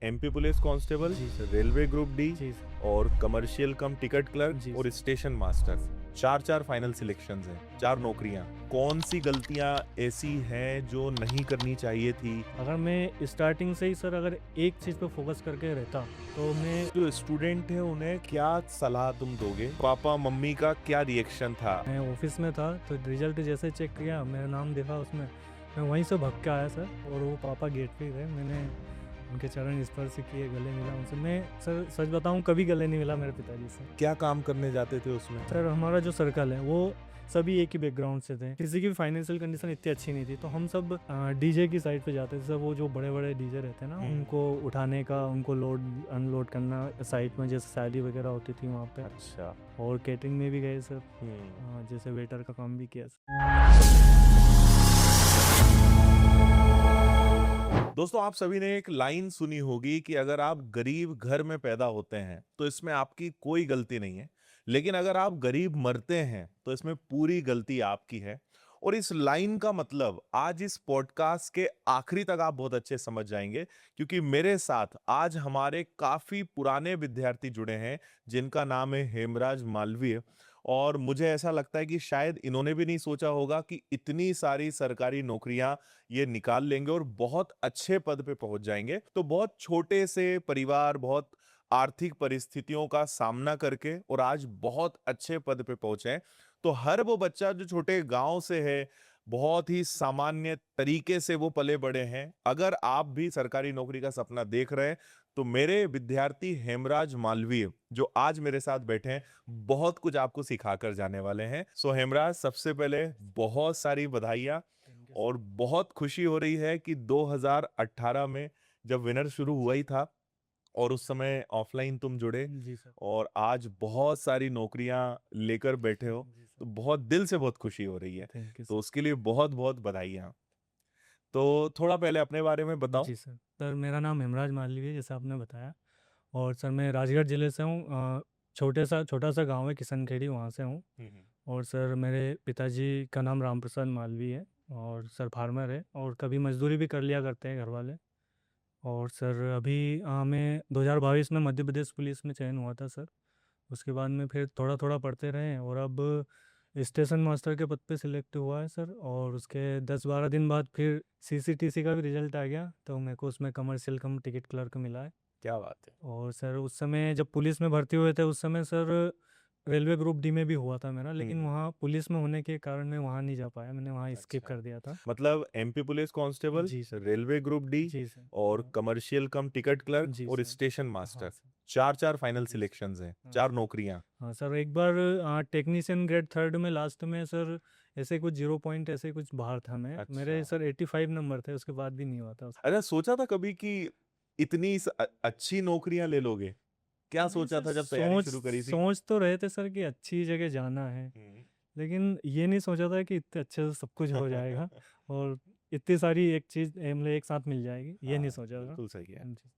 MP police constable, जी sir. Railway group D जी sir. और कमर्शियल कम टिकट क्लर्क जी और सर। Station master. चार फाइनल सिलेक्शंस हैं, 4 नौकरियां। कौन सी गलतियां ऐसी हैं जो नहीं करनी चाहिए थी? अगर मैं स्टार्टिंग से ही सर अगर एक चीज़ पे फोकस करके रहता तो मैं जो स्टूडेंट है उन्हें क्या सलाह तुम दोगे? पापा मम्मी का क्या रिएक्शन था? मैं ऑफिस में था तो रिजल्ट जैसे चेक किया, मेरा नाम देखा उसमें, मैं वहीं से भाग के आया सर। और वो पापा गेट पे ही थे, मैंने उनके चरण स्पर्श किए, गले मिला उनसे। मैं सर सच बताऊं, कभी गले नहीं मिला मेरे पिताजी से। क्या काम करने जाते थे उसमें? सर हमारा जो सर्कल है वो सभी एक ही बैकग्राउंड से थे, किसी की भी फाइनेंशियल कंडीशन इतनी अच्छी नहीं थी, तो हम सब डीजे की साइड पे जाते थे सर। वो जो बड़े बड़े डीजे रहते हैं ना, उनको उठाने का, उनको लोड अनलोड करना साइड में, जैसे शादी वगैरह होती थी वहाँ पे। अच्छा। और कैटरिंग में भी गए सर, जैसे वेटर का काम भी किया सर। दोस्तों, आप सभी ने एक लाइन सुनी होगी कि अगर आप गरीब घर में पैदा होते हैं तो इसमें आपकी कोई गलती नहीं है, लेकिन अगर आप गरीब मरते हैं तो इसमें पूरी गलती आपकी है। और इस लाइन का मतलब आज इस पॉडकास्ट के आखिरी तक आप बहुत अच्छे समझ जाएंगे, क्योंकि मेरे साथ आज हमारे काफी पुराने विद्यार्थी जुड़े हैं जिनका नाम है हेमराज मालवीय। और मुझे ऐसा लगता है कि शायद इन्होंने भी नहीं सोचा होगा कि इतनी सारी सरकारी नौकरियां ये निकाल लेंगे और बहुत अच्छे पद पे पहुंच जाएंगे। तो बहुत छोटे से परिवार, बहुत आर्थिक परिस्थितियों का सामना करके और आज बहुत अच्छे पद पे पहुंचे हैं। तो हर वो बच्चा जो छोटे गांव से है, बहुत ही सामान्य तरीके से वो पले बड़े हैं, अगर आप भी सरकारी नौकरी का सपना देख रहे हैं तो मेरे विद्यार्थी हेमराज मालवीय जो आज मेरे साथ बैठे हैं बहुत कुछ आपको सिखा कर जाने वाले हैं। सो हेमराज, सबसे पहले बहुत सारी बधाइयां और बहुत खुशी हो रही है कि 2018 में जब विनर शुरू हुआ ही था और उस समय ऑफलाइन तुम जुड़े जी सर। और आज बहुत सारी नौकरियां लेकर बैठे हो, जी तो सर। बहुत दिल से बहुत खुशी हो रही है। थैंक यू तो सर। उसके लिए बहुत बहुत बधाइयां। तो थोड़ा पहले अपने बारे में बताओ। जी सर। सर मेरा नाम हेमराज मालवी है, जैसा आपने बताया। और सर मैं राजगढ़ ज़िले से हूँ। छोटा सा गांव है किशनखेड़ी, वहाँ से हूँ। और सर मेरे पिताजी का नाम रामप्रसाद मालवी है, और सर फार्मर है, और कभी मजदूरी भी कर लिया करते हैं घर वाले। और सर अभी मैं 2022 में मध्य प्रदेश पुलिस में चयन हुआ था सर। उसके बाद में फिर थोड़ा थोड़ा पढ़ते रहे, और अब स्टेशन मास्टर के पद पे सिलेक्ट हुआ है सर। और उसके 10-12 दिन बाद फिर सीसीटीसी का भी रिजल्ट आ गया, तो मेरे को उसमें कमर्शियल कम टिकट क्लर्क मिला है। क्या बात है। और सर उस समय जब पुलिस में भर्ती हुए थे, उस समय सर रेलवे ग्रुप डी में भी हुआ था मेरा, लेकिन वहाँ पुलिस में होने के कारण मैं वहाँ नहीं जा पाया, मैंने वहाँ स्किप अच्छा, कर दिया था। मतलब एमपी पुलिस कांस्टेबल, जी सर। रेलवे ग्रुप डी जी सर। और हाँ। कमर्शियल कम टिकट क्लर्क जी और सर। स्टेशन हाँ मास्टर। सर। चार फाइनल जी सर। सिलेक्शंस हैं, हाँ 4 सर। नौकरियां। हाँ सर, एक बार टेक्नीशियन ग्रेड थर्ड में लास्ट में सर ऐसे कुछ 0 पॉइंट ऐसे कुछ बाहर था मैं, अच्छा। मेरे सर 85 नंबर थे, उसके बाद भी नहीं हुआ था अच्छा, सोचा था कभी कि इतनी अच्छी नौकरियां ले लोगे? क्या नहीं सोचा सर, था जब तैयारी सोच शुरू करी थी? सोच तो रहे थे सर कि अच्छी जगह जाना है, हम्म। लेकिन ये नहीं सोचा था कि इतने अच्छे से सब कुछ हो जाएगा और इतनी सारी एक चीज़ मतलब एक साथ मिल जाएगी, ये नहीं हाँ, सोचा था। बिल्कुल सही है। जी।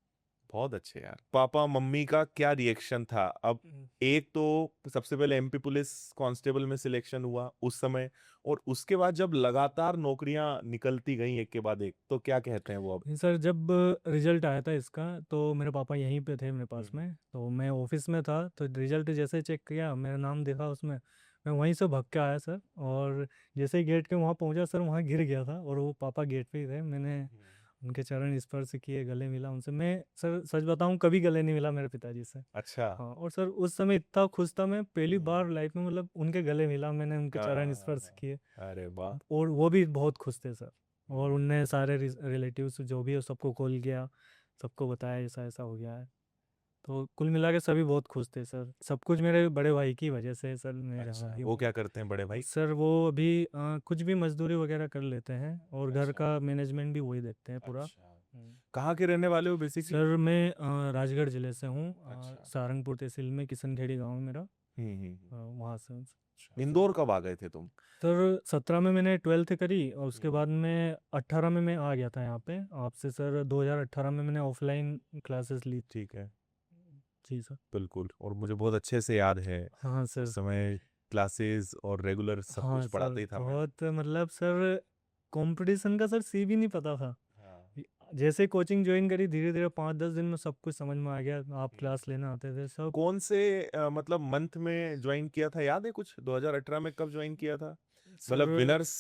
बहुत अच्छे यार। पापा मम्मी का क्या रिएक्शन था? अब हम्म। एक तो सबसे पहले एमपी पुलिस कांस्टेबल में सिलेक्शन हुआ उस समय, और उसके बाद जब लगातार नौकरियां निकलती गई एक के बाद एक, तो क्या कहते हैं वो अब? नहीं सर, जब रिजल्ट आया था इसका तो मेरे पापा यहीं पे थे मेरे पास हम्म। में, तो मैं ऑफिस में था, तो रिजल्ट जैसे चेक किया, मेरा नाम देखा उसमें, मैं वहीं से भाग के आया सर। और जैसे ही गेट के वहाँ पहुँचा सर, वहाँ गिर गया था, और वो पापा गेट पे ही थे, मैंने उनके चरण स्पर्श किए, गले मिला उनसे। मैं सर सच बताऊं, कभी गले नहीं मिला मेरे पिताजी से। अच्छा। हाँ, और सर उस समय इतना खुश था मैं, पहली हम्म। बार लाइफ में मतलब उनके गले मिला मैंने, उनके चरण स्पर्श हाँ, किए, अरे वाह। और वो भी बहुत खुश थे सर। और उनने सारे रिलेटिव्स जो भी है सबको कॉल किया, सबको बताया ऐसा ऐसा हो गया है। तो कुल मिला के सभी बहुत खुश थे सर, सब कुछ मेरे बड़े भाई की वजह से है सर, मैं जहाँ अच्छा, भी वो हूँ। क्या करते हैं बड़े भाई? सर वो अभी कुछ भी मजदूरी वगैरह कर लेते हैं, और घर अच्छा। का मैनेजमेंट भी वही देखते हैं पूरा। अच्छा, कहाँ के रहने वाले हो बेसिकली? सर मैं राजगढ़ ज़िले से हूँ, अच्छा। सारंगपुर तहसील में किशनखेड़ी गांव है मेरा। हम्म। वहाँ से हूँ अच्छा, इंदौर कब आ गए थे तुम? सर। 17 में मैंने 12th करी, और उसके हम्म। बाद में 18 में मैं आ गया था यहाँ पे आपसे सर। 2018 में मैंने ऑफलाइन क्लासेस ली थी। ठीक है। जी सर। बिल्कुल, और मुझे बहुत अच्छे से याद है हाँ सर। उस समय क्लासेस और रेगुलर सब कुछ हाँ सर, पढ़ाते ही था मैं। बहुत मतलब सर, कंपटीशन का सर सी भी नहीं पता था। हाँ। जैसे ही कोचिंग ज्वाइन करी धीरे-धीरे 5-10 दिन में सब कुछ समझ में आ गया। आप क्लास लेने आते थे सब। कौन से मतलब मंथ में ज्वाइन किया था, याद है कुछ? 2018 में कब ज्वाइन किया था? मतलब सर विनर्स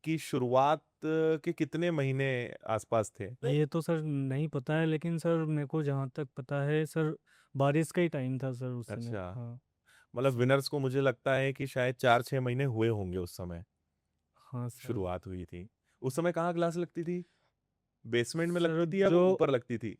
की शुरुआत के कितने महीने आसपास थे? ये तो सर नहीं पता है, लेकिन सर मेरे को जहाँ तक पता है सर बारिश का ही टाइम था सर उस समय। अच्छा, हाँ। मतलब विनर्स को मुझे लगता है कि शायद 4-6 महीने हुए होंगे उस समय हाँ सर। शुरुआत हुई थी। उस समय कहाँ क्लास लगती थी? बेसमेंट में सर लगती थी या जो वो ऊपर लगती थी?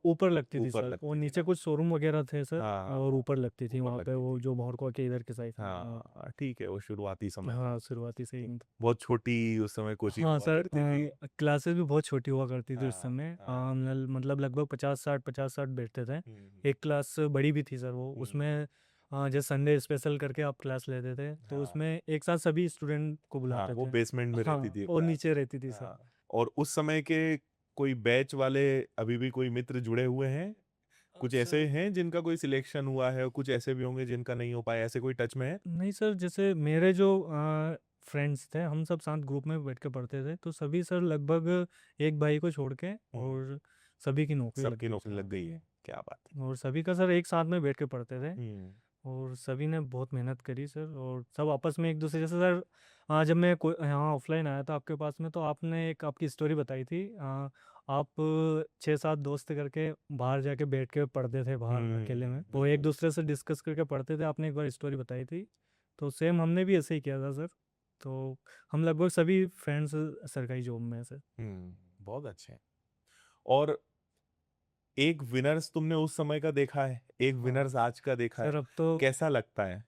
ऊपर लगती थी ऊपर सर, वो लगती थी नीचे ना? कुछ शोरूम वगैरह थे सर, हाँ, हाँ, और हाँ, ऊपर लगती थी ऊपर वहाँ पे, लगती वो थी। जो भौरकुआ के इधर के साइड में। हाँ। हाँ, ठीक है, वो शुरुआती समय था। हाँ, शुरुआती से ही। बहुत छोटी उस समय कोचिंग हाँ हुआ सर, करती थी। क्लासेस भी बहुत छोटी हुआ करती थी उस हाँ, समय। हाँ। मतलब लगभग 50-60 बैठते थे। हुँ, एक क्लास बड़ी भी थी सर वो, हुँ। उसमें जैसे संडे स्पेशल करके आप क्लास लेते थे, तो हाँ, उसमें एक साथ सभी स्टूडेंट को हाँ, बुलाते वो थे। बेसमेंट में रहती हाँ, थी और क्लास। नीचे रहती थी सर। हाँ, और उस समय के कोई बैच वाले अभी भी कोई मित्र जुड़े हुए हैं? कुछ ऐसे सर हैं जिनका कोई सिलेक्शन हुआ है और कुछ ऐसे भी होंगे जिनका नहीं हो पाया, ऐसे कोई टच में है? नहीं सर, जैसे मेरे जो फ्रेंड्स थे, हम सब साथ ग्रुप में बैठ के पढ़ते थे, तो सभी सर लगभग एक भाई को छोड़ के, हुँ, और सभी की नौकरी लग सबकी गई नौकरी सर। लग गई है, क्या बात है। और सभी का सर एक साथ में बैठ के पढ़ते थे, हुँ, और सभी ने बहुत मेहनत करी सर, और सब आपस में एक दूसरे, जैसे सर जब मैं यहाँ ऑफलाइन आया था आपके पास में, तो आपने एक आपकी स्टोरी बताई थी। आप 6-7 दोस्त करके बाहर जाके बैठ के पढ़ते थे बाहर अकेले में, वो एक बिल्कुल। दूसरे से डिस्कस करके पढ़ते थे, आपने एक बार स्टोरी बताई थी। तो सेम हमने भी ऐसे ही किया था सर। तो हम लगभग सभी फ्रेंड्स सरकारी जॉब में हैं सर। बहुत अच्छे। और एक विनर्स तुमने उस समय का देखा है, एक हाँ विनर्स आज का देखा है, सर, अब तो कैसा लगता है?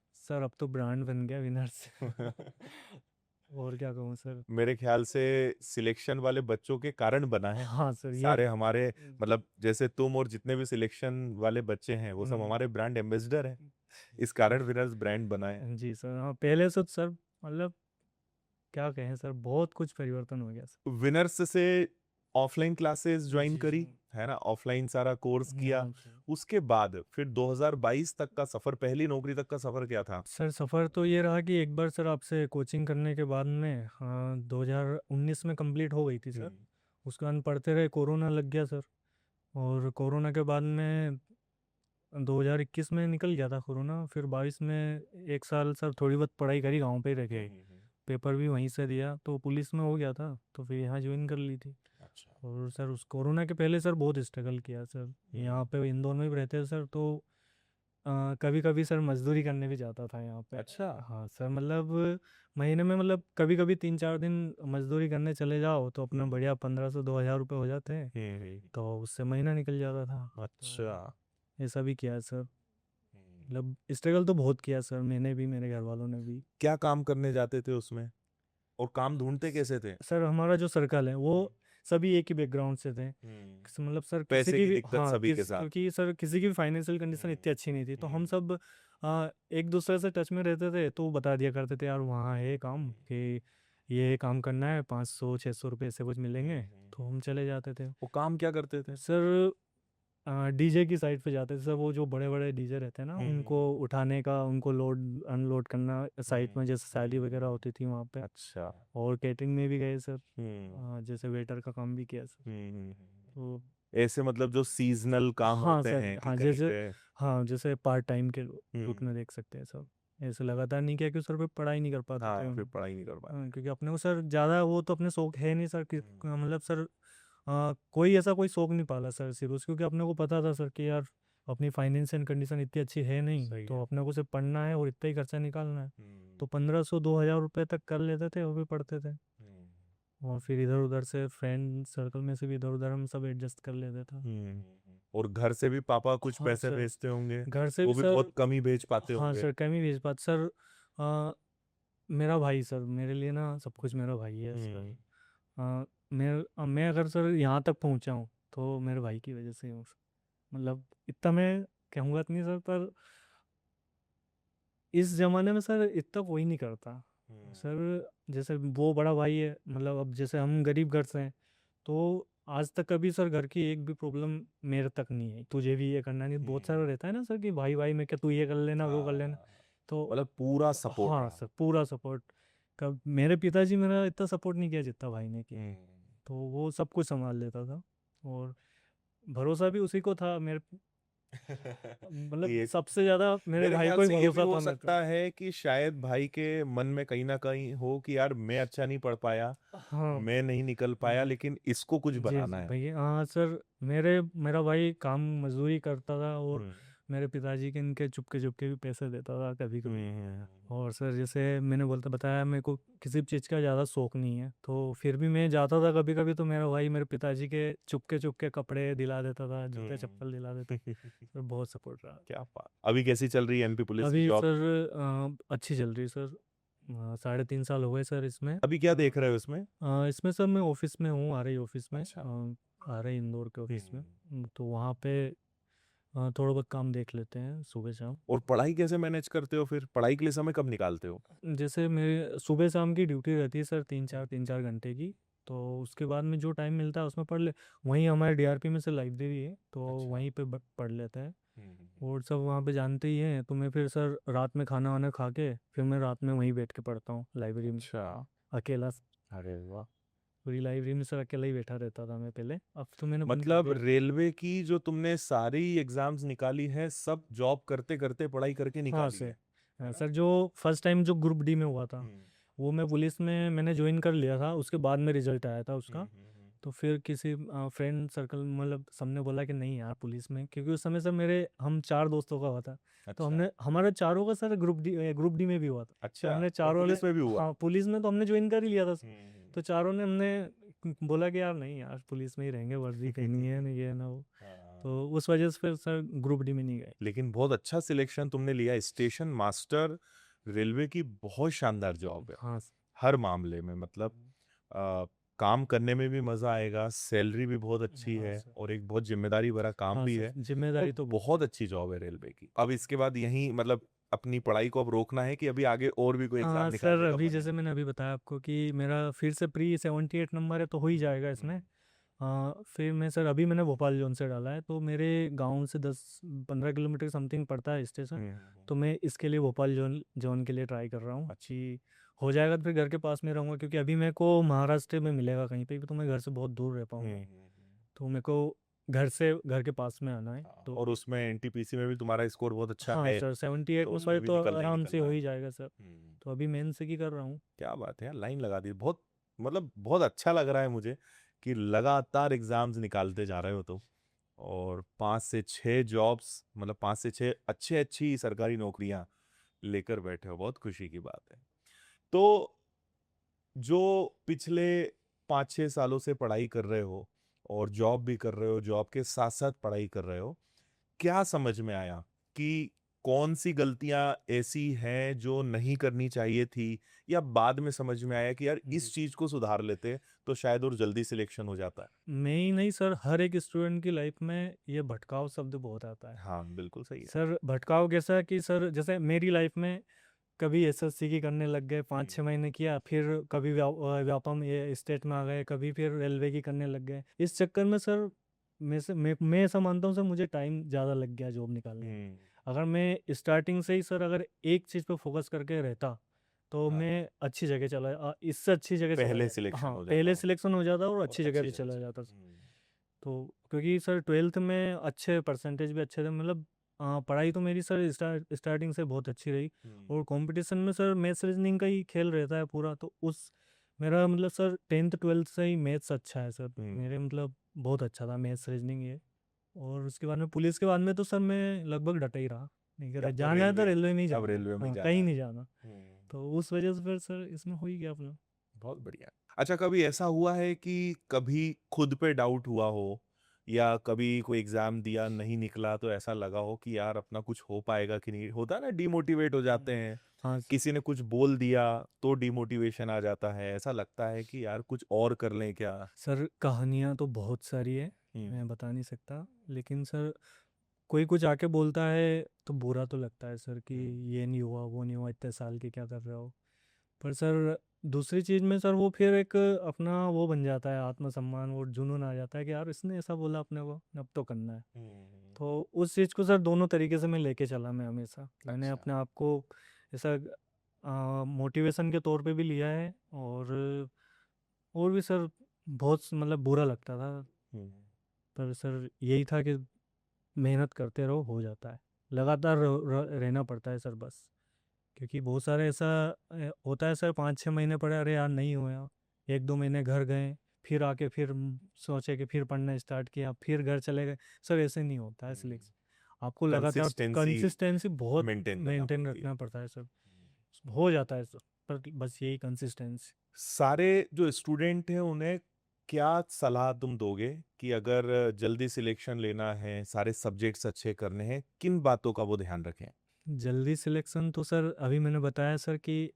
ब्रांड बन गया विनर्स। और क्या कहूँ सर। मेरे ख्याल से सिलेक्शन वाले बच्चों के कारण बना है। हाँ सर, ये सारे हमारे मतलब जैसे तुम और जितने भी सिलेक्शन वाले बच्चे हैं वो सब हम्म, हमारे ब्रांड एम्बेसडर हैं। इस कारण विनर्स ब्रांड बना है। जी सर। हाँ, पहले से तो सर मतलब क्या कहें सर, बहुत कुछ परिवर्तन हो गया सर। विनर्स से ऑफलाइन क्लासेस ज्वाइन जी करी सर। है ना, ऑफलाइन सारा कोर्स किया। हाँ सर। उसके बाद फिर 2022 तक का सफर, पहली नौकरी तक का सफर क्या था? सर सफ़र तो ये रहा कि एक बार सर आपसे कोचिंग करने के बाद में 2019 में कंप्लीट हो गई थी सर। हम्म, उसके बाद पढ़ते रहे, कोरोना लग गया सर। और कोरोना के बाद में 2021 में निकल गया था कोरोना, फिर 22 में एक साल सर थोड़ी बहुत पढ़ाई करी, गांव पे ही रह हम्म, गए। पेपर भी वहीं से दिया, तो पुलिस में हो गया था, तो फिर यहाँ ज्वाइन कर ली थी। अच्छा। और सर उस कोरोना के पहले सर बहुत स्ट्रगल किया सर, यहाँ पे इंदौर में भी रहते थे सर, तो कभी कभी सर मजदूरी करने भी जाता था यहाँ पे। अच्छा। हाँ सर, मतलब महीने में मतलब कभी कभी 3-4 दिन मजदूरी करने चले जाओ, तो अपना बढ़िया 1500-2000 रुपये हो जाते हैं, हम्म, तो उससे महीना निकल जाता था। अच्छा। तो ऐसा भी किया है सर। हम्म। मतलब स्ट्रगल तो बहुत किया सर, मैंने भी, मेरे घर वालों ने भी। क्या काम करने जाते थे उसमें और काम ढूंढते कैसे थे? सर हमारा जो सर्कल है वो हम्म, सभी एक ही बैकग्राउंड से थे। मतलब सर किसी पैसे की की भी, दिक्कत हाँ, सभी के साथ। क्योंकि सर किसी की भी फाइनेंशियल कंडीशन इतनी अच्छी नहीं थी, तो हम सब एक दूसरे से टच में रहते थे, तो बता दिया करते थे यार वहाँ है काम, कि ये काम करना है, 500-600 रुपये ऐसे कुछ मिलेंगे, तो हम चले जाते थे वो काम क्या करते थे? सर। डीजे की साइड पे जाते थे सर, वो जो बड़े बड़े डीजे रहते हैं ना, उनको हम्म, उठाने का, उनको लोड अनलोड करना साइट में, जैसे शादी वगैरह हम्म, होती थी वहाँ पे। अच्छा। और कैटरिंग में भी गए सर, हम्म, जैसे वेटर का काम भी किया सर। हम्म। तो ऐसे मतलब जो सीजनल काम हाँ होते सर, हैं कि हाँ कहीं जैसे, पे। हाँ जैसे पार्ट टाइम के रूट हम्म, में देख सकते हैं सब। ऐसे लगातार नहीं किया, कि सर पे पढ़ाई नहीं कर पाते थे हाँ, फिर हम। पढ़ाई नहीं कर पाते। क्योंकि अपने को सर ज़्यादा वो तो अपने शौक है नहीं सर, कि हम्म, मतलब सर कोई ऐसा कोई शौक नहीं पाला सर सिर्फ क्योंकि अपने को पता था सर कि यार अपनी फाइनेंशियल कंडीशन इतनी अच्छी है नहीं, सही तो है। अपने को सिर्फ पढ़ना है और इतना ही खर्चा निकालना है। हम्म, तो 1500-2000 रुपये तक कर लेते थे, वो भी पढ़ते थे। हम्म, और फिर इधर उधर से फ्रेंड सर्कल में से भी इधर उधर हम सब एडजस्ट कर लेते थे। और घर से भी पापा कुछ हाँ पैसे सर, भेजते होंगे? घर से भी वो भी सर। बहुत कम ही भेज पाते हाँ होंगे। सर, कमी भेज पाते सर। आ, मेरा भाई सर, मेरे लिए ना सब कुछ मेरा भाई है सर। हम्म, मैं अगर सर यहाँ तक पहुँचा हूँ, तो मेरे भाई की वजह से ही हूँ सर। मतलब इतना मैं कहूँगा नहीं सर, पर इस ज़माने में सर इतना कोई नहीं करता सर। जैसे वो बड़ा भाई है, मतलब अब जैसे हम गरीब घर से हैं, तो आज तक कभी सर घर की एक भी प्रॉब्लम मेरे तक नहीं आई, तुझे भी ये करना नहीं, बहुत सारा रहता है ना सर, कि भाई भाई में क्या, तू ये कर लेना, वो कर लेना। हाँ, तो मतलब पूरा सपोर्ट हाँ रहा। सर, पूरा सपोर्ट। कब मेरे पिताजी मेरा इतना सपोर्ट नहीं किया जितना भाई ने किया। हम्म, तो वो सब कुछ संभाल लेता था। और भरोसा भी उसी को था मेरे मतलब ये सबसे ज़्यादा मेरे मेरे भाई ख्याल को ही से ये भी भरोसा हो था मेरे पे। सकता है कि शायद भाई के मन में कहीं ना कहीं हो कि यार मैं अच्छा नहीं पढ़ पाया, हाँ। मैं नहीं निकल पाया, जी, लेकिन इसको कुछ जी, बनाना जी, है। भैया हाँ सर, मेरा भाई काम मज़दूरी करता था और हम्म मेरे पिताजी के इनके चुपके-चुपके भी पैसे देता था कभी-कभी। हम्म और सर जैसे मैंने बताया मेरे को किसी भी चीज़ का ज़्यादा शौक नहीं है, तो फिर भी मैं जाता था कभी-कभी तो मेरा भाई मेरे पिताजी के चुपके-चुपके कपड़े दिला देता था, हम्म। जूते-चप्पल दिला देता था। सर बहुत सपोर्ट रहा। क्या बात, अभी कैसी चल रही है एमपी पुलिस की अभी जॉब? सर अच्छी चल रही है सर। साढ़े 3 साल हो गए सर इसमें। अभी क्या देख रहे हो इसमें? इसमें सर मैं ऑफिस में हूँ, आरआई ऑफिस में, अच्छा। आरआई इंदौर के ऑफिस में। हम्म। तो वहाँ पे थोड़ा बहुत काम देख लेते हैं सुबह शाम। और पढ़ाई कैसे मैनेज करते हो फिर? पढ़ाई के लिए समय कब निकालते हो? जैसे मेरे सुबह शाम की ड्यूटी रहती है सर, 3-4 घंटे की। तो उसके बाद में जो टाइम मिलता है उसमें पढ़ ले। वहीं हमारे डीआरपी में से लाइब्रेरी है, तो अच्छा। वहीं पे पढ़ लेते हैं। हम्म। और सब वहाँ पे जानते ही हैं, तो मैं फिर सर रात में खाना वाना खा के फिर मैं रात में वहीं बैठ के पढ़ता हूँ लाइब्रेरी में, अच्छा। अकेला। अरे वाह। पूरी लाइब्रेरी में सर अकेला ही बैठा रहता था मैं पहले, अब तो मैंने बंद कर मतलब दिया। रेलवे की जो तुमने सारी एग्जाम्स निकाली है, सब जॉब करते करते पढ़ाई करके हाँ निकाली सर। है हाँ ना? सर, जो फर्स्ट टाइम जो ग्रुप डी में हुआ था हम्म वो मैं पुलिस में मैंने ज्वाइन कर लिया था, उसके बाद में रिजल्ट आया था उसका। हम्म। तो फिर किसी फ्रेंड सर्कल मतलब सबने बोला कि नहीं यार पुलिस में, क्योंकि उस समय सर मेरे हम 4 दोस्तों का हुआ था। तो अच्छा। हमने हमारा चारों का सर ग्रुप डी में भी हुआ था। तो अच्छा, हमने और चारों ने, पुलिस में भी हुआ? हाँ पुलिस में तो हमने ज्वाइन कर ही लिया था। हम्म। तो चारों ने हमने बोला कि यार नहीं यार पुलिस में ही रहेंगे, वर्दी कहीं नहीं है, नहीं ये ना वो। हाँ। तो उस वजह से फिर सर ग्रुप डी में नहीं गए। लेकिन बहुत अच्छा सिलेक्शन तुमने लिया, स्टेशन मास्टर। रेलवे की बहुत शानदार जॉब है हाँ हर मामले में, मतलब आ, काम करने में भी मजा आएगा, सैलरी भी बहुत अच्छी हाँ है, सर। और एक बहुत जिम्मेदारी भरा काम हाँ भी सर, है। तो जिम्मेदारी तो बहुत बहुत है। अच्छी जॉब है रेलवे की। अब इसके बाद यही मतलब अपनी पढ़ाई को अब रोकना है कि अभी आगे और भी कोई एग्जाम सर निकालने का अभी मन है? जैसे मैंने अभी बताया आपको कि मेरा फिर से प्री 78 नंबर है, तो हो ही जाएगा हम्म इसमें। फिर मैं सर अभी मैंने भोपाल जोन से डाला है, तो मेरे गांव से 10-15 किलोमीटर समथिंग पड़ता है स्टेशन। तो मैं इसके लिए भोपाल जोन जोन के लिए ट्राई कर रहा हूँ अच्छा। कि हो जाएगा तो फिर घर के पास में रहूँगा, क्योंकि अभी मेरे को महाराष्ट्र में मिलेगा कहीं पे भी, तो मैं घर से बहुत दूर रह पाऊँगा। हम्म। तो मेरे को घर के पास में आना है हाँ, तो। और उसमें एनटीपीसी में भी तुम्हारा स्कोर बहुत अच्छा हाँ है, सर, 78 तो नंबर उसमें भी तो निकलना ही आराम से निकलना हो है। ही जाएगा सर। तो अभी मेन से की कर रहा हूँ। क्या बात है यार, लाइन लगा दी बहुत। मतलब बहुत अच्छा लग रहा है मुझे कि लगातार एग्जाम्स निकालते जा रहे हो तुम, और 5 से 6 जॉब्स, मतलब 5 से 6 अच्छे अच्छी सरकारी नौकरियां लेकर बैठे हो, बहुत खुशी की बात है। तो जो पिछले 5-6 सालों से पढ़ाई कर रहे हो, और जॉब भी कर रहे हो, जॉब के साथ साथ पढ़ाई कर रहे हो, क्या समझ में आया कि कौन सी गलतियां ऐसी हैं जो नहीं करनी चाहिए थी, या बाद में समझ में आया कि यार जी। इस चीज को सुधार लेते तो शायद और जल्दी सिलेक्शन हो जाता? मैं ही नहीं सर, हर एक स्टूडेंट की लाइफ में ये भटकाव शब्द बहुत आता है। हाँ बिल्कुल सही है। सर भटकाव कैसा है कि सर जैसे मेरी लाइफ में कभी एसएससी की करने लग गए, 5-6 महीने किया, फिर कभी व्यापम ये स्टेट में आ गए, कभी फिर रेलवे की करने लग गए। इस चक्कर में सर मैं ऐसा मानता हूँ सर, मुझे टाइम ज़्यादा लग गया जॉब निकालने में। हम्म। अगर मैं स्टार्टिंग से ही सर अगर एक चीज़ पे फोकस करके रहता तो हाँ, मैं अच्छी जगह इससे अच्छी जगह चला पहले जाता। सिलेक्शन हाँ हो जाता पहले हो, सिलेक्शन हो जाता और और अच्छी जगह अच्छी पे जगह चला से। जाता। तो क्योंकि सर 12th में अच्छे परसेंटेज भी अच्छे थे, मतलब पढ़ाई तो मेरी सर स्टार्टिंग से बहुत अच्छी रही। और कंपटीशन में सर मैथ्स रीजनिंग का ही खेल रहता है पूरा, तो उस मेरा मतलब सर 10th 12th से ही मैथ्स अच्छा है सर हम्म। मेरे, मतलब बहुत अच्छा था मैथ्स रीजनिंग ये। और उसके बाद में पुलिस के बाद में तो सर मैं लगभग डटा ही रहा, नहीं कि कर अब तो जाना है तो रेलवे, रेलवे में ही अब जाना है, रेलवे में ही हाँ जाना कहीं है। नहीं जाना। तो उस वजह से फिर सर इसमें हो ही गया अपना। बहुत बढ़िया। अच्छा, कभी ऐसा हुआ है कि कभी खुद पे डाउट हुआ हो, या कभी कोई एग्जाम दिया नहीं निकला तो ऐसा लगा हो कि यार अपना कुछ हो पाएगा कि नहीं, होता है ना, डिमोटिवेट हो जाते हम्म, हैं, हाँ किसी ने कुछ बोल दिया तो डिमोटिवेशन आ जाता है, ऐसा लगता है कि यार कुछ और कर लें क्या? सर कहानियाँ तो बहुत सारी है, हम्म मैं बता नहीं सकता। लेकिन सर कोई कुछ आके बोलता है तो बुरा तो लगता है सर कि हम्म ये नहीं हुआ वो नहीं हुआ, इतने साल के क्या कर रहे हो। पर सर दूसरी चीज़ में सर वो फिर एक अपना वो बन जाता है, आत्मसम्मान और जुनून आ जाता है कि यार इसने ऐसा बोला अपने को, अब तो करना है। हम्म। तो उस चीज़ को सर दोनों तरीके से मैं लेके चला, मैं हमेशा मैंने अच्छा। अपने आप को ऐसा मोटिवेशन के तौर पे भी लिया है। और भी सर बहुत मतलब बुरा लगता था। हम्म पर सर यही था कि मेहनत करते रहो, हो जाता है। लगातार रहना पड़ता है सर बस। क्योंकि बहुत सारे ऐसा होता है सर, 5-6 महीने पढ़े, अरे यार नहीं हुआ, 1-2 महीने घर गए, फिर आके फिर सोचे कि फिर पढ़ना स्टार्ट किया, फिर घर चले गए। सर ऐसे नहीं होता है सिलेक्शन। आपको लगातार कंसिस्टेंसी कंसिस्टेंसी बहुत मेंटेन करना मेंटेन पड़ती है। रखना पड़ता है सर। हो जाता है सर, पर बस यही कंसिस्टेंसी। सारे जो स्टूडेंट हैं उन्हें क्या सलाह तुम दोगे कि अगर जल्दी सिलेक्शन लेना है, सारे सब्जेक्ट्स अच्छे करने हैं, किन बातों का वो ध्यान रखें? जल्दी सिलेक्शन तो सर अभी मैंने बताया सर कि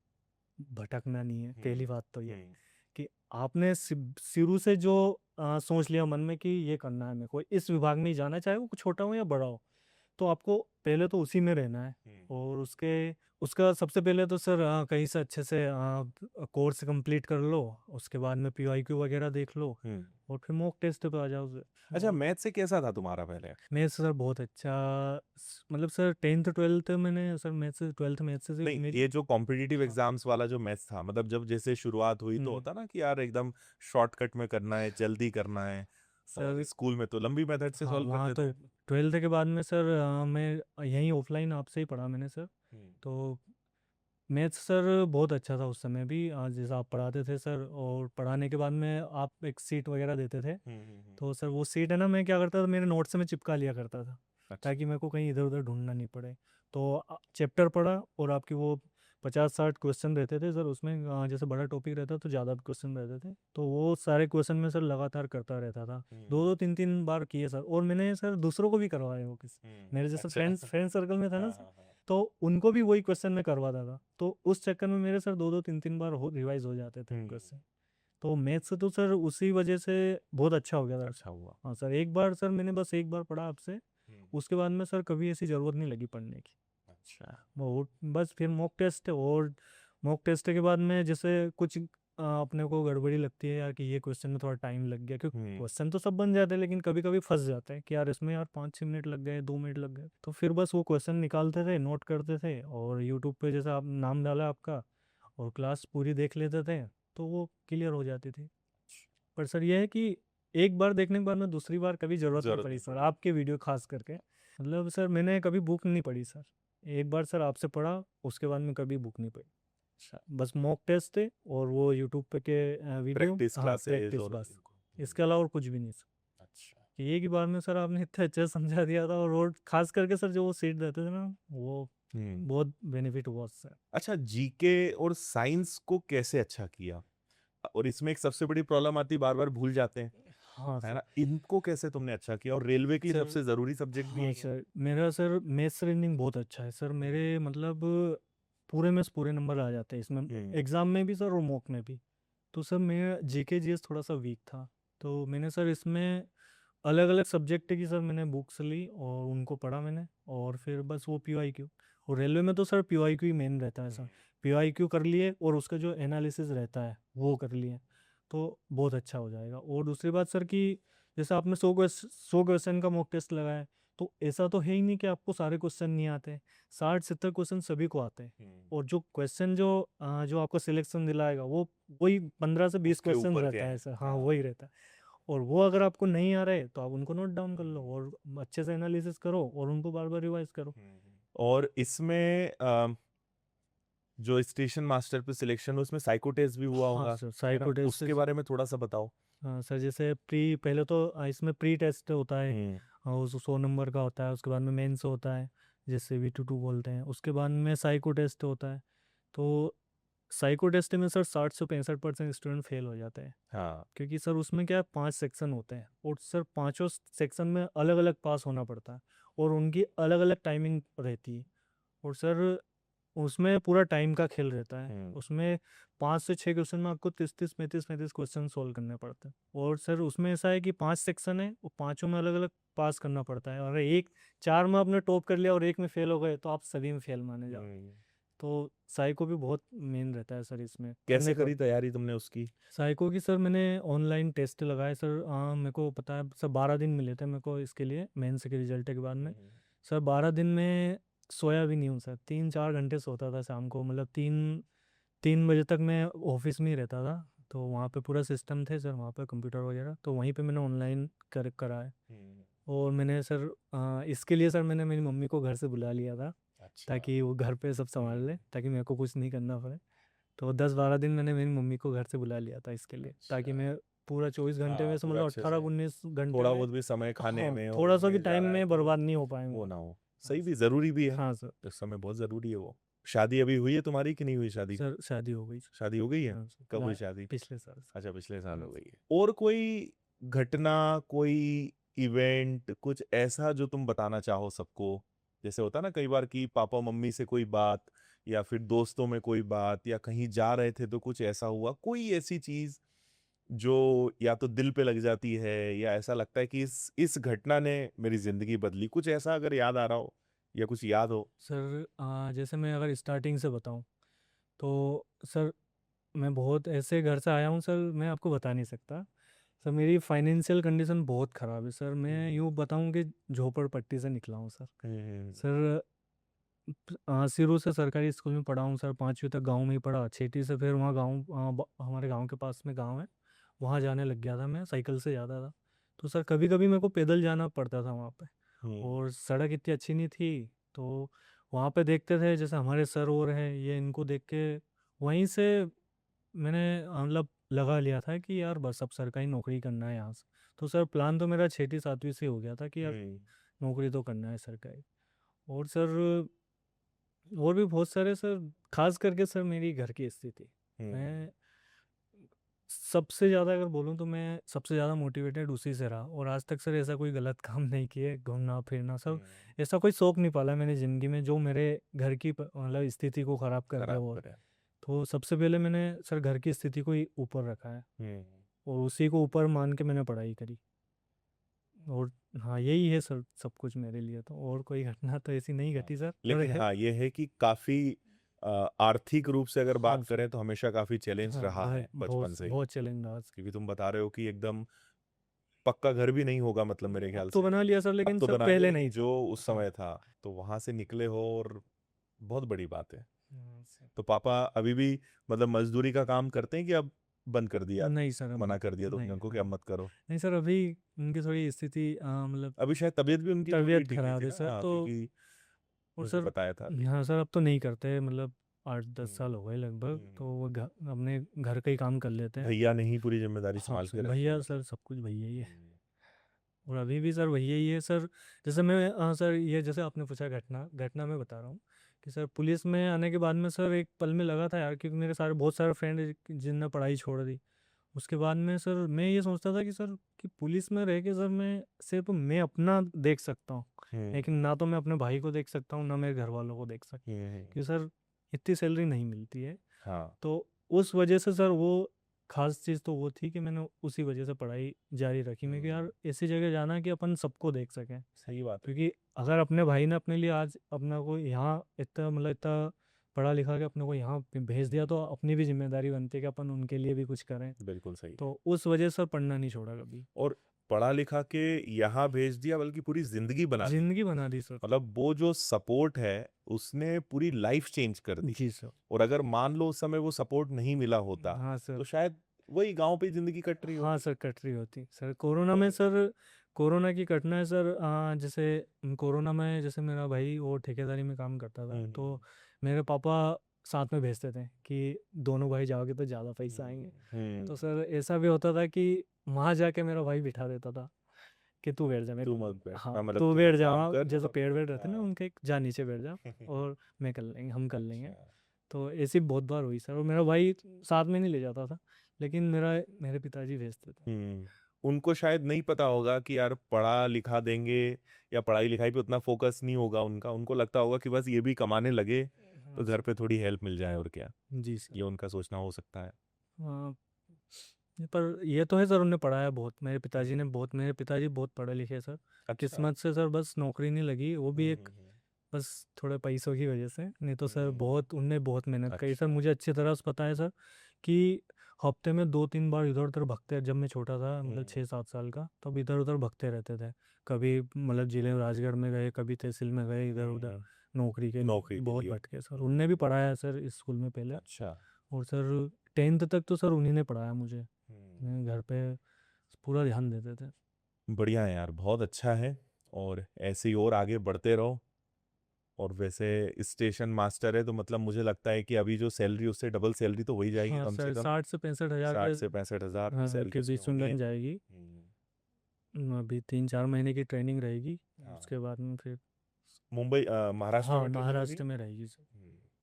भटकना नहीं है, पहली बात तो ये हम्म, कि आपने शुरू से जो सोच लिया मन में कि ये करना है, मेरे को इस विभाग में ही जाना है, चाहे वो छोटा हो या बड़ा हो, तो आपको पहले तो उसी में रहना है। और उसका सबसे पहले तो सर कहीं से अच्छे से कोर्स कंप्लीट कर लो, उसके बाद में PYQ वगैरह देख लो, हम्म। और फिर मॉक टेस्ट पे आ जाओ सर। अच्छा, और मैथ से कैसा था तुम्हारा पहले? मैथ्स सर बहुत अच्छा, मतलब सर 10th 12th मैंने सर मैथ्स से 12th मैथ्स से नहीं, मेरी। ये जो कॉम्पिटिटिव हाँ। एग्जाम्स वाला जो मैथ्स था, मतलब जब जैसे शुरुआत हुई तो हम्म। होता ना कि यार एकदम शॉर्टकट में करना है, जल्दी करना है, और सर स्कूल में तो लंबी मेथड से हाँ, सॉल्व वहाँ करते तो थे। 12th के बाद में सर मैं यहीं ऑफलाइन आपसे ही पढ़ा मैंने सर। हम्म, तो मैथ्स सर बहुत अच्छा था उस समय भी, जैसा आप पढ़ाते थे सर, और पढ़ाने के बाद में आप एक सीट वगैरह देते थे। तो सर वो सीट है ना, मैं क्या करता था, मेरे नोट से मैं चिपका लिया करता था, अच्छा। ताकि मेरे को कहीं इधर उधर ढूंढना नहीं पड़े। तो चैप्टर पढ़ा, और आपकी वो 50-60 क्वेश्चन रहते थे सर उसमें, जैसे बड़ा टॉपिक रहता तो ज़्यादा क्वेश्चन रहते थे, तो वो सारे क्वेश्चन में सर लगातार करता रहता था। 2-2 3-3 बार किए सर, और मैंने सर दूसरों को भी करवाए वो किस मेरे जैसे अच्छा। फ्रेंड सर्कल में था ना हाँ, सर, हाँ, हाँ। तो उनको भी वही क्वेश्चन में करवाता था, तो उस चक्कर में मेरे सर 2-2 3-3 बार रिवाइज हो जाते थे हम्म, क्वेश्चन। तो मैथ्स तो सर उसी वजह से बहुत अच्छा हो गया था सर। अच्छा हुआ। हाँ सर, एक बार सर मैंने बस एक बार पढ़ा आपसे, हम्म, उसके बाद में सर कभी ऐसी ज़रूरत नहीं लगी पढ़ने की। अच्छा। वो बस फिर मॉक टेस्ट, और मॉक टेस्ट के बाद में जैसे कुछ अपने को गड़बड़ी लगती है यार कि ये क्वेश्चन में थोड़ा टाइम लग गया, क्योंकि हम्म, क्वेश्चन तो सब बन जाते हैं, लेकिन कभी कभी फंस जाते हैं कि यार इसमें यार 5-6 मिनट लग गए, 2 मिनट लग गए, तो फिर बस वो क्वेश्चन निकालते थे, नोट करते थे, और यूट्यूब पे जैसे आप नाम डाला आपका, और क्लास पूरी देख लेते थे, तो वो क्लियर हो जाती थी। पर सर ये है कि एक बार देखने के बाद में दूसरी बार कभी ज़रूरत नहीं जरूरत पड़ी नहीं सर, पड़ी। आपके वीडियो खास करके। मतलब सर मैंने कभी बुक नहीं पढ़ी सर, एक बार सर आपसे पढ़ा, उसके बाद में कभी बुक नहीं पढ़ी। अच्छा, बस मॉक टेस्ट थे, और वो यूट्यूब पे के वीडियो, प्रैक्टिस हाँ क्लासेस प्रैक्टिस और बस, इनको। इसके अलावा और कुछ भी नहीं सर। अच्छा। कि एक ही बार में सर आपने इतना अच्छे से समझा दिया था, और खास करके सर जो वो सीट देते थे ना, वो हम्म। बहुत बेनिफिट हुआ सर। अच्छा, जीके और साइंस को कैसे अच्छा किया? और इसमें एक सबसे बड़ी प्रॉब्लम आती, बार बार भूल जाते हैं, हाँ है सर। ना? इनको कैसे तुमने अच्छा किया? और रेलवे के लिए सर सबसे जरूरी सब्जेक्ट भी हाँ है ये। सर, मेरा सर मैथ्स रीजनिंग बहुत अच्छा है सर, मेरे मतलब पूरे में से पूरे नंबर आ जाते हैं इसमें, हम्म, एग्ज़ाम में भी सर और मॉक में भी। तो सर मेरा GK GS थोड़ा सा वीक था, तो मैंने सर इसमें अलग अलग सब्जेक्ट की सर मैंने बुक्स ली, और उनको पढ़ा मैंने, और फिर बस वो PYQ। और रेलवे में तो सर PYQ ही मेन रहता है सर, PYQ कर लिए, और उसका जो एनालिसिस रहता है वो कर लिए, तो बहुत अच्छा हो जाएगा। और दूसरी बात सर कि जैसे आपने 100 क्वेश्चन का मॉक टेस्ट लगाया, तो ऐसा तो है ही नहीं कि आपको सारे क्वेश्चन नहीं आते, 60-70 क्वेश्चन सभी को आते हैं। और जो क्वेश्चन जो आपको सिलेक्शन दिलाएगा, वो वही 15 से 20 उसके क्वेश्चन ऊपर के रहता है हैं। सर, हाँ हाँ। वही रहता है। और वो अगर आपको नहीं आ रहे, तो आप उनको नोट डाउन कर लो, और अच्छे से एनालिसिस करो, और उनको बार बार रिवाइज करो। और इसमें जो स्टेशन मास्टर पे सिलेक्शन हो, उसमें साइको टेस्ट भी हुआ हाँ होगा, सर, है ना? Psycho test. उसके बारे में थोड़ा सा बताओ। हाँ सर, जैसे पहले तो इसमें प्री टेस्ट होता है, हम्म, उस 100 नंबर का होता है, उसके बाद में मेंस होता है, जिससे V22 बोलते हैं, उसके बाद में साइको टेस्ट होता है। तो साइको टेस्ट में सर 60 से 65% स्टूडेंट फेल हो जाते हैं, हाँ। क्योंकि सर उसमें क्या है, 5 सेक्शन होते हैं, और सर पांचों सेक्शन में अलग अलग पास होना पड़ता है, और उनकी अलग अलग टाइमिंग रहती है। और सर उसमें पूरा टाइम का खेल रहता है, हम्म, उसमें 5 से 6 क्वेश्चन में आपको 33 35 35 क्वेश्चन सोल्व करने पड़ते हैं। और सर उसमें ऐसा है कि 5 सेक्शन है, वो पांचों में अलग अलग पास करना पड़ता है, और एक 4 में आपने टॉप कर लिया और एक में फेल हो गए, तो आप सभी में फेल माने जाओ। हम्म। तो साइको भी बहुत मेन रहता है सर इसमें कैसे करने का। करी तैयारी तुमने उसकी? साइको की सर मैंने ऑनलाइन टेस्ट लगाए सर, मेरे को पता है सर 12 दिन मिले थे मेरे को इसके लिए, मेंस के रिजल्ट के बाद में। सर 12 दिन में सोया भी नहीं हूँ सर, 3-4 घंटे सोता था शाम को, मतलब 3-3 बजे तक मैं ऑफिस में ही रहता था। तो वहाँ पे पूरा सिस्टम थे सर, वहाँ पे कंप्यूटर वगैरह, तो वहीं पे मैंने ऑनलाइन करा है। और मैंने सर इसके लिए सर मैंने मेरी मम्मी को घर से बुला लिया था, अच्छा। ताकि वो घर पे सब संभाल ले, ताकि मेरे को कुछ नहीं करना पड़े। तो 10-12 दिन मैंने मेरी मम्मी को घर से बुला लिया था इसके लिए, ताकि अच्छा। मैं पूरा 24 घंटे हाँ, में से पूरा मतलब अच्छे से 18-19 घंटे थोड़ा में, बहुत भी समय खाने हाँ, में और थोड़ा सा भी उनमें जा टाइम रहा है में तो बर्बाद नहीं हो वो पाएंगे। ना हो। हाँ सही भी सर। ज़रूरी भी है। हाँ सर। इस समय बहुत ज़रूरी है वो। शादी अभी हुई है तुम्हारी कि नहीं हुई शादी? सर शादी हो गई। शादी हो गई है? हाँ सर, कब हुई शादी? पिछले साल सर। अच्छा, पिछले साल हाँ हो गई सर। है। और कोई घटना, कोई इवेंट, कुछ ऐसा जो तुम बताना चाहो सबको? जैसे होता है ना कई बार कि पापा मम्मी से कोई बात, या फिर दोस्तों में कोई बात, या कहीं जा रहे थे तो कुछ ऐसा हुआ, कोई ऐसी चीज जो या तो दिल पे लग जाती है या ऐसा लगता है कि इस घटना ने मेरी जिंदगी बदली, कुछ ऐसा अगर याद आ रहा हो या कुछ याद हो? सर जैसे मैं अगर स्टार्टिंग से बताऊं, तो सर मैं बहुत ऐसे घर से आया हूँ सर, मैं आपको बता नहीं सकता। सर मेरी फाइनेंशियल कंडीशन बहुत ख़राब है सर, मैं हम्म। यूँ बताऊँ कि झोपड़पट्टी से निकला हूँ सर। हम्म। सर शुरू से सरकारी स्कूल में पढ़ा हूँ सर, 5वीं तक गांव में ही पढ़ा। 6ठी से फिर वहाँ हमारे गांव के पास में गांव है, वहाँ जाने लग गया था, मैं साइकिल से जाता था। तो सर कभी कभी मेरे को पैदल जाना पड़ता था वहाँ पे, हम्म। और सड़क इतनी अच्छी नहीं थी। तो वहाँ पे देखते थे जैसे हमारे सर और हैं, ये इनको देख के वहीं से मैंने मतलब लगा लिया था कि यार बस अब सरकारी नौकरी करना है यहाँ से। तो सर प्लान तो मेरा 6ठी 7वीं से हो गया था कि यार हम्म। नौकरी तो करना है सरकारी। और सर और भी बहुत सारे सर, खास करके सर मेरी घर की स्थिति, हम्म। मैं सबसे ज़्यादा अगर बोलूँ तो मैं सबसे ज़्यादा मोटिवेटेड उसी से रहा। और आज तक सर ऐसा कोई गलत काम नहीं किए, घूमना फिरना सब, हम्म। ऐसा कोई शौक नहीं पाला मैंने ज़िंदगी में जो मेरे घर की मतलब स्थिति को ख़राब कर दे। खराब और करे। तो सबसे पहले मैंने सर घर की स्थिति को ही ऊपर रखा है, हम्म। और उसी को ऊपर मान के मैंने पढ़ाई करी। और हाँ, यही है सर सब कुछ मेरे लिए, तो और कोई घटना तो ऐसी नहीं हाँ, घटी सर, और लेकिन है। हाँ ये है कि काफी आर्थिक रूप से अगर हाँ बात सर। करें तो हमेशा काफी चैलेंज हाँ रहा भाई, है बहुत बचपन से ही। बहुत चैलेंज रहा सर। क्योंकि तुम बता रहे हो कि एकदम पक्का घर भी नहीं होगा, मतलब मेरे अब ख्याल तो से। बना लिया सर, अब लेकिन तो सर बना लिया, पहले लेकिन नहीं था। जो उस हाँ। समय था तो वहां से निकले हो, और बहुत बड़ी बात है। हाँ सर। तो पापा अभी भी मतलब मजदूरी का काम करते हैं कि अब बंद कर दिया, नहीं सर, अब मना कर दिया तुमने नहीं। उनको कि हाँ, अब मत करो? नहीं सर, अभी उनकी थोड़ी स्थिति मतलब अभी शायद तबीयत भी उनकी थोड़ी तबीयत ठीक नहीं खराब थी है ना? सर, हाँ, तो क्योंकि और मुझे सर बताया था अभी। हाँ सर, अब तो नहीं करते, मतलब 8-10 हम्म। साल हो गए लगभग, तो हम्म। वो अपने घर का ही काम कर लेते हैं। भैया ने ही पूरी जिम्मेदारी हाँ संभाल सर, के रखी है भैया मतलब। सर सब कुछ भैया ही है। हम्म। और अभी भी सर भैया ही है सर। जैसे मैं सर ये जैसे आपने पूछा घटना घटना मैं बता रहा हूँ कि सर पुलिस में आने के बाद में सर एक पल में लगा था यार, क्योंकि मेरे सारे बहुत सारे फ्रेंड जिनने पढ़ाई छोड़ दी। उसके बाद में सर मैं ये सोचता था कि सर कि पुलिस में रह के सर मैं सिर्फ मैं अपना देख सकता हूँ, हम्म। लेकिन ना तो मैं अपने भाई को देख सकता हूँ, ना मेरे घर वालों को देख सकता। हम्म। क्योंकि सर इतनी सैलरी नहीं मिलती है। हाँ। तो उस वजह से सर वो खास चीज़ तो वो थी कि मैंने उसी वजह से पढ़ाई जारी रखी। मैं कि हम्म। यार ऐसी जगह जाना कि अपन सबको देख सकें। सही बात है। क्योंकि अगर अपने भाई ने अपने लिए आज अपना को यहाँ इतना मतलब इतना पढ़ा लिखा के अपने को यहाँ भेज दिया, तो अपनी भी जिम्मेदारी बनती है कि अपन उनके लिए भी कुछ करें। बिल्कुल सही है। तो उस वजह से पढ़ना नहीं छोड़ा कभी। और पढ़ा लिखा के यहाँ भेज दिया, बल्कि पूरी जिंदगी बना दी। जिंदगी बना दी सर। मतलब वो जो सपोर्ट है उसने पूरी लाइफ चेंज कर दी। जी सर। और अगर मान लो उस समय वो सपोर्ट नहीं मिला होता हाँ सर। तो शायद वही गांव पे जिंदगी कट रही हाँ होती। सर, कट रही होती सर। कोरोना में और सर, कोरोना की घटना है सर। जैसे कोरोना में जैसे मेरा भाई वो ठेकेदारी में काम करता था, हम्म। तो मेरे पापा साथ में भेजते थे कि दोनों भाई जाओगे तो ज़्यादा पैसा हम्म। आएंगे। हम्म। तो सर ऐसा भी होता था कि वहाँ जाके मेरा भाई बिठा देता था कि तू बैठ जा मैं, तू मत बैठ, हाँ हाँ, मतलब तू तू बैठ बस जा काम वहाँ, कर जैसे और पेड़ वेड़ रहते ना हाँ। उनके, जा नीचे बैठ जा, और मैं कर लेंगे, हम कर लेंगे। अच्छा। तो ऐसी बहुत बार हुई सर। और मेरा भाई साथ में नहीं ले जाता था, लेकिन मेरे पिताजी भेजते थे। उनको शायद नहीं पता होगा कि यार पढ़ा लिखा देंगे या पढ़ाई लिखाई पे उतना फोकस नहीं होगा उनका, उनको लगता होगा कि बस ये भी कमाने लगे तो हाँ घर सर। पे थोड़ी हेल्प मिल जाए, और क्या। जी ये सर। उनका सोचना हो सकता है। हाँ, पर ये तो है सर, उन्होंने पढ़ाया बहुत, मेरे पिताजी बहुत पढ़े लिखे हैं सर। अच्छा। किस्मत से सर बस नौकरी नहीं लगी, वो भी एक हम्म। बस थोड़े पैसों की वजह से। नहीं तो सर हम्म। बहुत उनने बहुत मेहनत करी सर। अच्छा। मुझे अच्छी तरह से पता है सर कि हफ्ते में 2-3 बार इधर उधर भगते, जब मैं छोटा था मतलब हम्म। 6-7 साल का, तब इधर उधर भगते रहते थे। कभी मतलब जिले राजगढ़ में गए, कभी तहसील में गए, इधर उधर हम्म। नौकरी के नौकरी के बहुत लिए। भटके सर। उनने भी पढ़ाया है सर इस स्कूल में पहले। अच्छा। और सर 10th तक तो सर उन्हीं ने पढ़ाया मुझे। हम्म। मैं घर पे पूरा ध्यान देते थे। बढ़िया है यार, बहुत अच्छा है। और ऐसे ही और आगे बढ़ते रहो। और वैसे स्टेशन मास्टर है तो मतलब मुझे लगता है कि अभी जो सैलरी उससे डबल सैलरी तो हो ही जाएगी हाँ कम से सर, कम। 60 से 65 हज़ार 60 के से 65 हज़ार हाँ, सैलरी के उसमें बीच में होनी है। लग जाएगी। अभी 3-4 महीने की ट्रेनिंग रहेगी, हाँ। उसके बाद में फिर मुंबई महाराष्ट्र हाँ, में ट्रेनिंग होगी। महाराष्ट्र में रहेगी सर।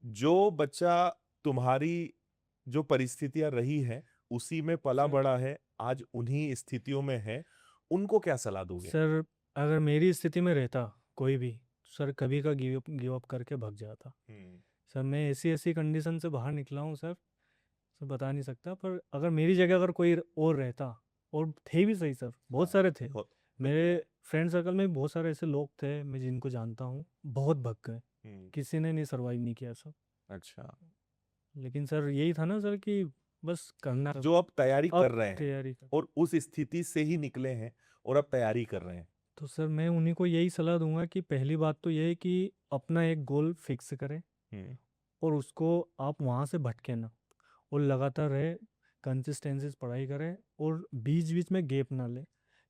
जो बच्चा तुम्हारी जो परिस्थितियां रही है उसी में पला सर बड़ा है, आज उन्हीं स्थितियों में है, उनको क्या सलाह दोगे? सर अगर मेरी स्थिति में रहता कोई भी, सर कभी का गिव अप करके भाग जाता। सर मैं ऐसी ऐसी कंडीशन से बाहर निकला हूँ सर बता नहीं सकता। पर अगर मेरी जगह अगर कोई और रहता, और थे भी सही सर, बहुत हाँ, सारे थे बहुत। मेरे फ्रेंड सर्कल में, बहुत सारे ऐसे लोग थे मैं जिनको जानता हूँ, बहुत भग गए, किसी ने नहीं सर्वाइव नहीं किया सर। अच्छा। लेकिन सर यही था ना सर कि बस करना जो अब तैयारी अब कर रहे हैं तैयारी कर। और उस स्थिति से ही निकले हैं और अब तैयारी कर रहे हैं। तो सर मैं उन्हीं को यही सलाह दूंगा कि पहली बात तो ये है कि अपना एक गोल फिक्स करें, और उसको आप वहाँ से भटके ना, और लगातार रहे, कंसिस्टेंसीज पढ़ाई करें, और बीच बीच में गैप ना ले।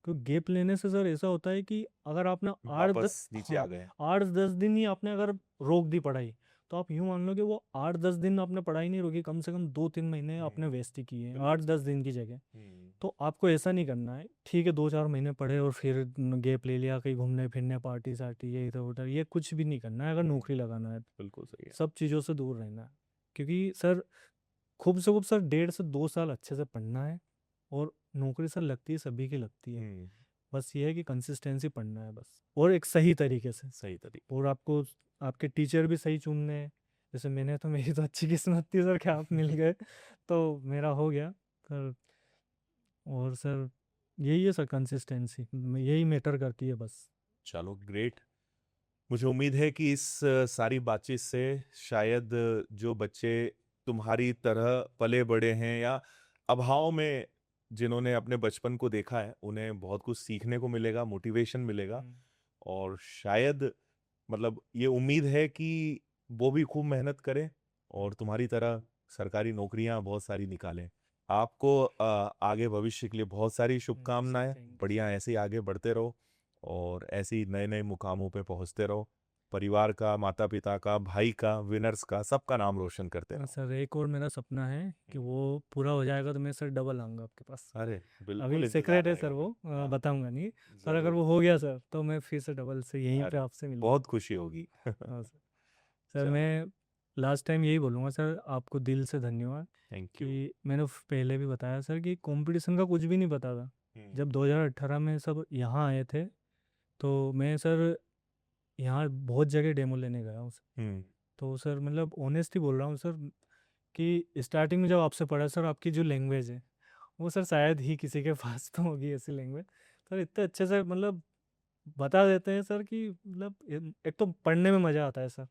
क्योंकि गैप लेने से सर ऐसा होता है कि अगर आपने वापस नीचे आ गए। 8-10 दिन ही आपने अगर रोक दी पढ़ाई, तो आप यूँ मान लो कि वो 8-10 दिन आपने पढ़ाई नहीं रोकी, कम से कम 2-3 महीने आपने वेस्ट ही किए 8-10 दिन की जगह। तो आपको ऐसा नहीं करना है। ठीक है 2-4 महीने पढ़े और फिर गैप ले लिया, कहीं घूमने फिरने, पार्टी सार्टी, ये इधर उधर, ये कुछ भी नहीं करना है अगर नौकरी लगाना है। बिल्कुल सही है। सब चीज़ों से दूर रहना है। क्योंकि सर खूब से खूब सर 1.5 से 2 साल अच्छे से पढ़ना है, और नौकरी सर लगती है, सभी की लगती है। बस ये है कि कंसिस्टेंसी पढ़ना है बस, और एक सही तरीके से। सही तरीके। और आपको आपके टीचर भी सही चुनने हैं। जैसे मेरी तो अच्छी किस्मत थी सर कि आप मिल गए, तो मेरा हो गया सर। और सर यही है सर, कंसिस्टेंसी यही मैटर करती है बस। चलो ग्रेट। मुझे उम्मीद है कि इस सारी बातचीत से शायद जो बच्चे तुम्हारी तरह पले बड़े हैं या अभाव में जिन्होंने अपने बचपन को देखा है, उन्हें बहुत कुछ सीखने को मिलेगा, मोटिवेशन मिलेगा। और शायद मतलब ये उम्मीद है कि वो भी खूब मेहनत करें और तुम्हारी तरह सरकारी नौकरियां बहुत सारी निकालें। आपको आगे भविष्य के लिए बहुत सारी शुभकामनाएं। बढ़िया ऐसे ही आगे बढ़ते रहो और ऐसे ही नए नए मुकामों पे पहुंचते रहो। परिवार का, माता पिता का, भाई का, विनर्स का, सबका नाम रोशन करते रहो। सर एक और मेरा सपना है कि वो पूरा हो जाएगा तो मैं सर डबल आऊँगा आपके पास। अरे बिल्कुल अभी इंतजार सीक्रेट है सर रहेगा। वो, हाँ, बताऊंगा नहीं। पर अगर जरूर। वो हो गया सर तो मैं फिर से डबल से यहीं पे अरे आपसे मिलूंगा। बहुत खुशी होगी। हाँ सर। सर चलो, मैं लास्ट टाइम यही बोलूँगा सर, आपको दिल से धन्यवाद। Thank you. कि मैंने पहले भी बताया सर कि कंपटीशन का कुछ भी नहीं पता था। जब 2018 में सब यहाँ आए थे, तो मैं सर यहाँ बहुत जगह डेमो लेने गया हूँ सर। तो सर मतलब ऑनेस्टली बोल रहा हूँ सर, कि स्टार्टिंग में जब आपसे पढ़ा सर, आपकी जो लैंग्वेज है वो सर शायद ही किसी के पास तो होगी ऐसी लैंग्वेज। सर इतने अच्छे से मतलब बता देते हैं सर कि मतलब एक तो पढ़ने में मज़ा आता है सर,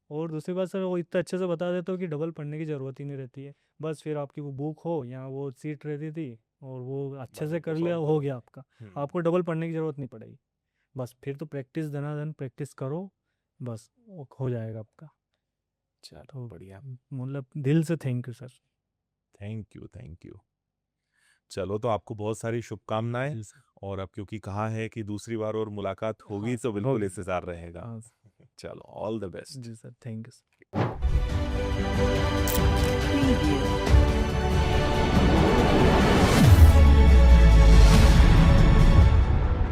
और दूसरी बात सर वो इतना अच्छे से बता देते हो कि डबल पढ़ने की ज़रूरत ही नहीं रहती है। बस फिर आपकी वो बुक हो या वो सीट रहती थी, और वो अच्छे से कर लिया, हो गया आपका। आपको डबल पढ़ने की ज़रूरत नहीं पड़ेगी। बस फिर तो प्रैक्टिस धनाधन प्रैक्टिस करो, बस वो हो जाएगा आपका। चलो तो बढ़िया। मतलब दिल से thank you sir. Thank you, thank you. चलो तो आपको बहुत सारी शुभकामनाएं। जी सर। और अब क्योंकि कहा है कि दूसरी बार और मुलाकात होगी हाँ तो सर, बिल्कुल होगी। इंतजार रहेगा। हाँ सर। चलो, ऑल द बेस्ट। जी sir, thank you sir. Preview.